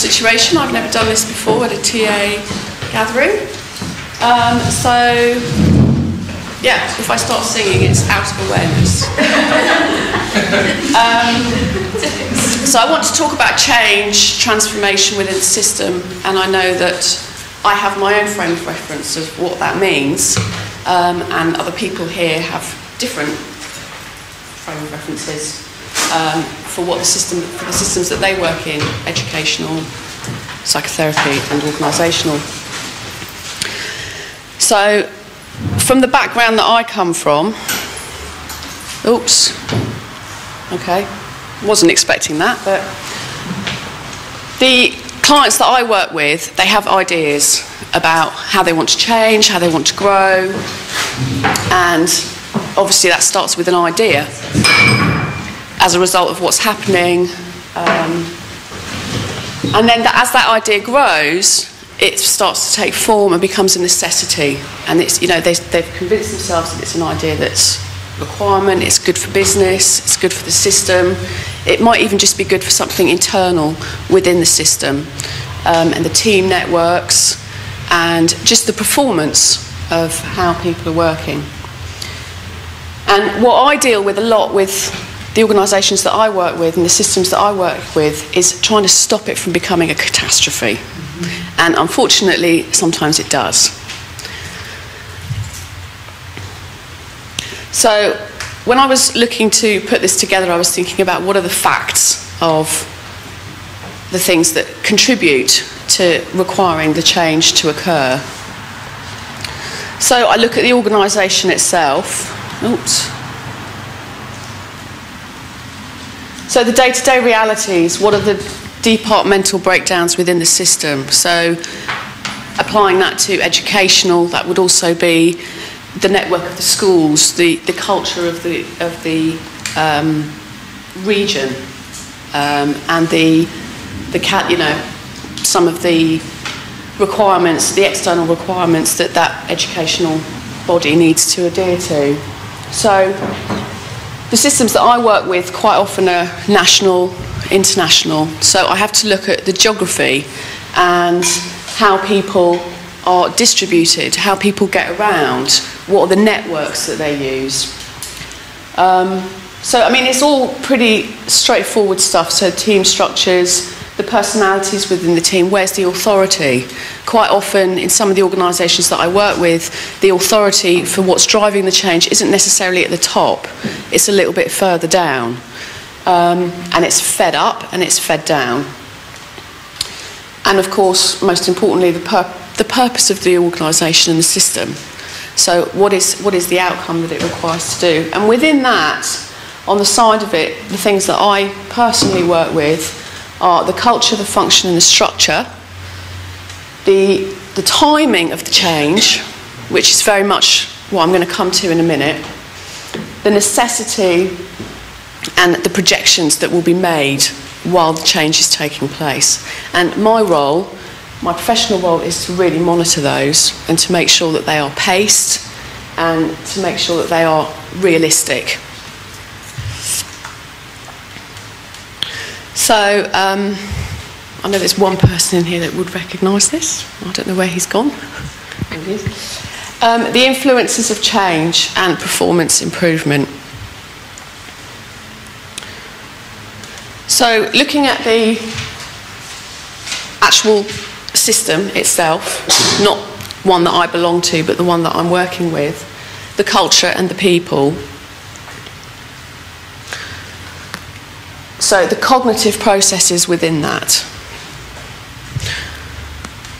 situation. I've never done this before at a TA gathering. Yeah, if I start singing, it's out of awareness. So I want to talk about change, transformation within the system, and I know that I have my own frame of reference of what that means, and other people here have different frame of references for the systems that they work in: educational, psychotherapy, and organisational. So, from the background that I come from, oops, okay, wasn't expecting that, but the clients that I work with, they have ideas about how they want to change, how they want to grow, and obviously that starts with an idea as a result of what's happening, and then as that idea grows, it starts to take form and becomes a necessity. And it's, you know, they've convinced themselves that it's an idea that's a requirement, it's good for business, it's good for the system. It might even just be good for something internal within the system, and the team networks, and just the performance of how people are working. And what I deal with a lot with the organisations that I work with and the systems that I work with is trying to stop it from becoming a catastrophe. And unfortunately, sometimes it does. So when I was looking to put this together, I was thinking about what are the facts of the things that contribute to requiring the change to occur. So I look at the organisation itself. Oops. So the day-to-day realities, what are the departmental breakdowns within the system? So applying that to educational, that would also be the network of the schools, the culture of the region, and some of the requirements, the external requirements that educational body needs to adhere to. So the systems that I work with quite often are national, international, so I have to look at the geography and how people are distributed, how people get around, what are the networks that they use. So I mean, it's all pretty straightforward stuff. So team structures, the personalities within the team, where's the authority? Quite often in some of the organisations that I work with, the authority for what's driving the change isn't necessarily at the top, it's a little bit further down. And it's fed up and it's fed down. And of course, most importantly, the purpose of the organisation and the system. So what is the outcome that it requires to do? And within that, on the side of it, the things that I personally work with are the culture, the function and the structure, the timing of the change, which is very much what I'm going to come to in a minute, the necessity and the projections that will be made while the change is taking place. And my role, my professional role, is to really monitor those and to make sure that they are paced and to make sure that they are realistic. So I know there's one person in here that would recognise this. I don't know where he's gone. There he is. The influences of change and performance improvement. So looking at the actual system itself, not one that I belong to, but the one that I'm working with, the culture and the people. So the cognitive processes within that.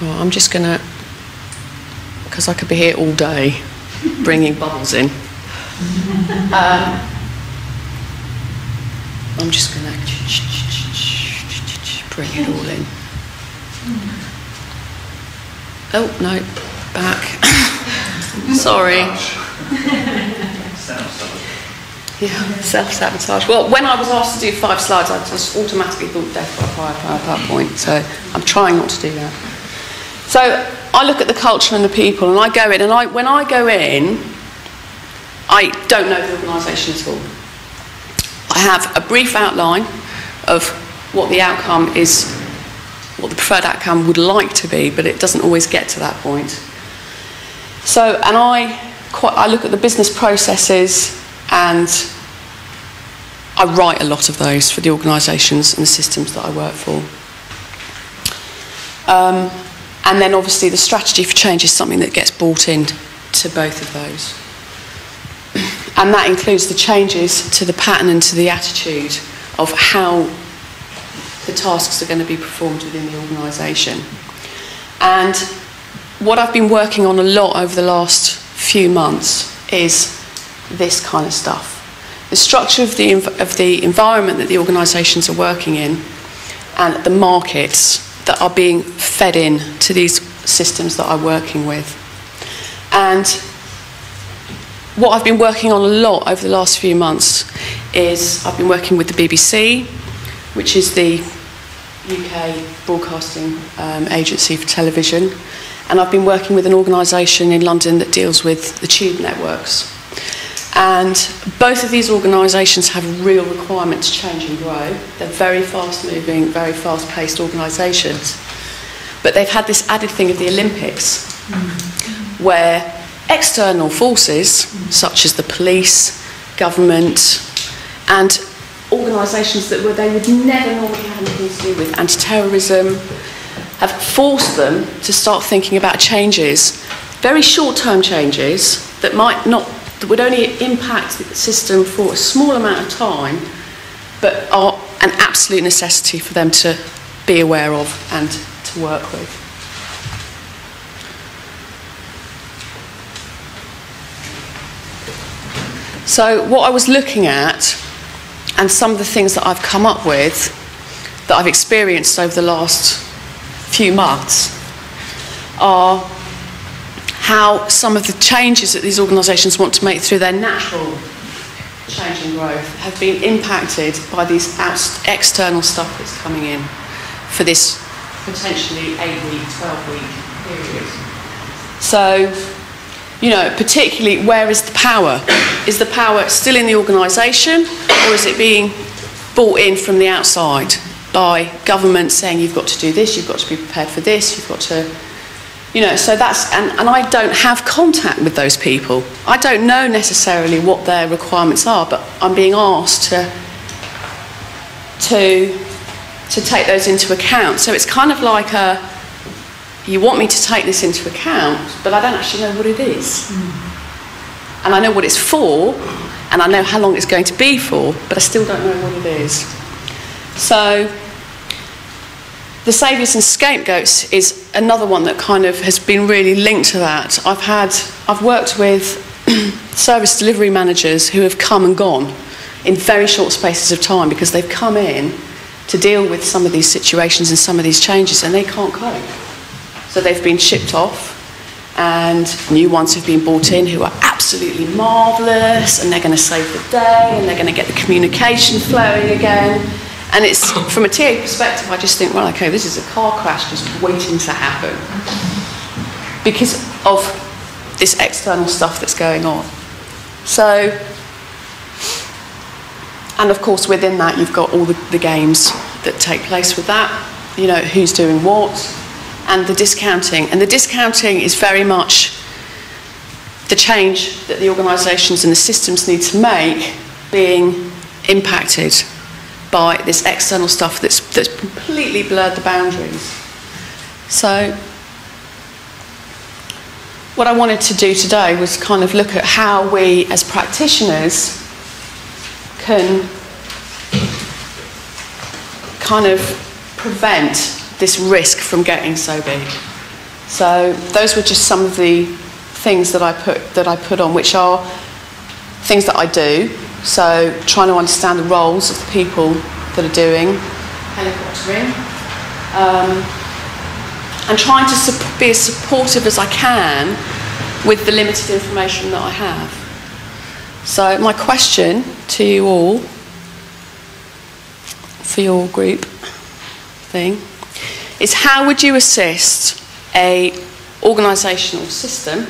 Well, I'm just going to, because I could be here all day bringing bubbles in. I'm just going to bring it all in. Oh, no, back. Sorry. Yeah, self-sabotage. Well, when I was asked to do 5 slides, I just automatically thought death by PowerPoint, so I'm trying not to do that. So I look at the culture and the people, and I go in, and when I go in, I don't know the organisation at all. I have a brief outline of what the outcome is what the preferred outcome would like to be, but it doesn't always get to that point. So, and I look at the business processes, and I write a lot of those for the organisations and the systems that I work for. And then obviously the strategy for change is something that gets brought in to both of those. And that includes the changes to the pattern and to the attitude of how the tasks are going to be performed within the organisation. And what I've been working on a lot over the last few months is this kind of stuff. The structure of the environment that the organisations are working in, and the markets that are being fed in to these systems that I'm working with. And what I've been working on a lot over the last few months is I've been working with the BBC, which is the UK broadcasting agency for television, and I've been working with an organisation in London that deals with the tube networks. And both of these organisations have a real requirement to change and grow. They're very fast-moving, very fast-paced organisations. But they've had this added thing of the Olympics, where external forces, such as the police, government, and organisations that they would never normally have anything to do with, anti-terrorism, have forced them to start thinking about changes, very short-term changes that that would only impact the system for a small amount of time, but are an absolute necessity for them to be aware of and to work with. So what I was looking at, and some of the things that I've come up with, that I've experienced over the last few months, are how some of the changes that these organisations want to make through their natural change and growth have been impacted by these external stuff that's coming in for this potentially 8-week, 12-week period. So, you know, particularly, where is the power? Is the power still in the organisation, or is it being brought in from the outside by government saying you've got to do this, you've got to be prepared for this, you've got to... You know, so that's, and I don't have contact with those people. I don't know necessarily what their requirements are, but I'm being asked to take those into account. So it's kind of like you want me to take this into account, but I don't actually know what it is. And I know what it's for, and I know how long it's going to be for, but I still don't know what it is. So the saviours and scapegoats is another one that kind of has been really linked to that. I've worked with service delivery managers who have come and gone in very short spaces of time because they've come in to deal with some of these situations and some of these changes, and they can't cope. So they've been shipped off, and new ones have been brought in who are absolutely marvellous, and they're going to save the day, and they're going to get the communication flowing again. And it's, from a TA perspective, I just think, well, okay, this is a car crash just waiting to happen because of this external stuff that's going on. So, and of course, within that, you've got all the games that take place with that, you know, who's doing what, and the discounting. And the discounting is very much the change that the organisations and the systems need to make being impacted by this external stuff that's completely blurred the boundaries. So what I wanted to do today was kind of look at how we as practitioners can kind of prevent this risk from getting so big. So those were just some of the things that I put on, which are things that I do. So trying to understand the roles of the people that are doing helicoptering, and trying to be as supportive as I can with the limited information that I have. So my question to you all for your group thing is, how would you assist a organisational system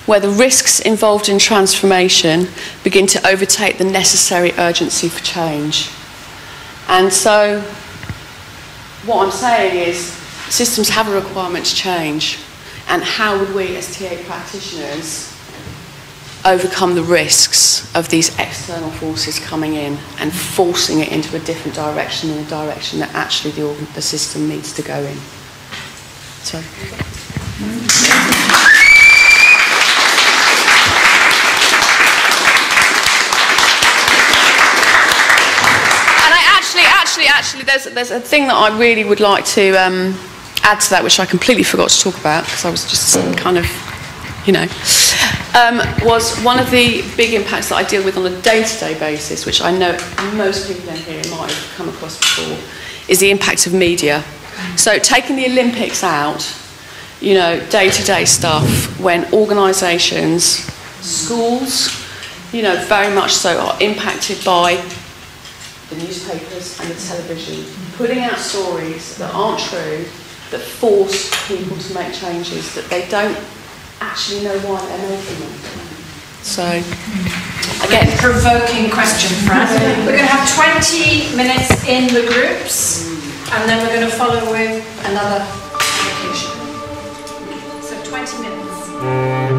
where the risks involved in transformation begin to overtake the necessary urgency for change? And so what I'm saying is systems have a requirement to change, and how would we as TA practitioners overcome the risks of these external forces coming in and forcing it into a different direction, in a direction that actually the system needs to go in. Sorry. And actually, there's a thing that I really would like to add to that, which I completely forgot to talk about because I was just kind of, you know, was one of the big impacts that I deal with on a day-to-day basis, which I know most people in here might have come across before, is the impact of media. So taking the Olympics out, you know, day-to-day stuff, when organisations, schools, you know, very much so are impacted by the newspapers and the television, putting out stories that aren't true, that force people to make changes that they don't actually know why they're making them. So, again, provoking question, Fran. We're going to have 20 minutes in the groups, and then we're going to follow with another application. So 20 minutes.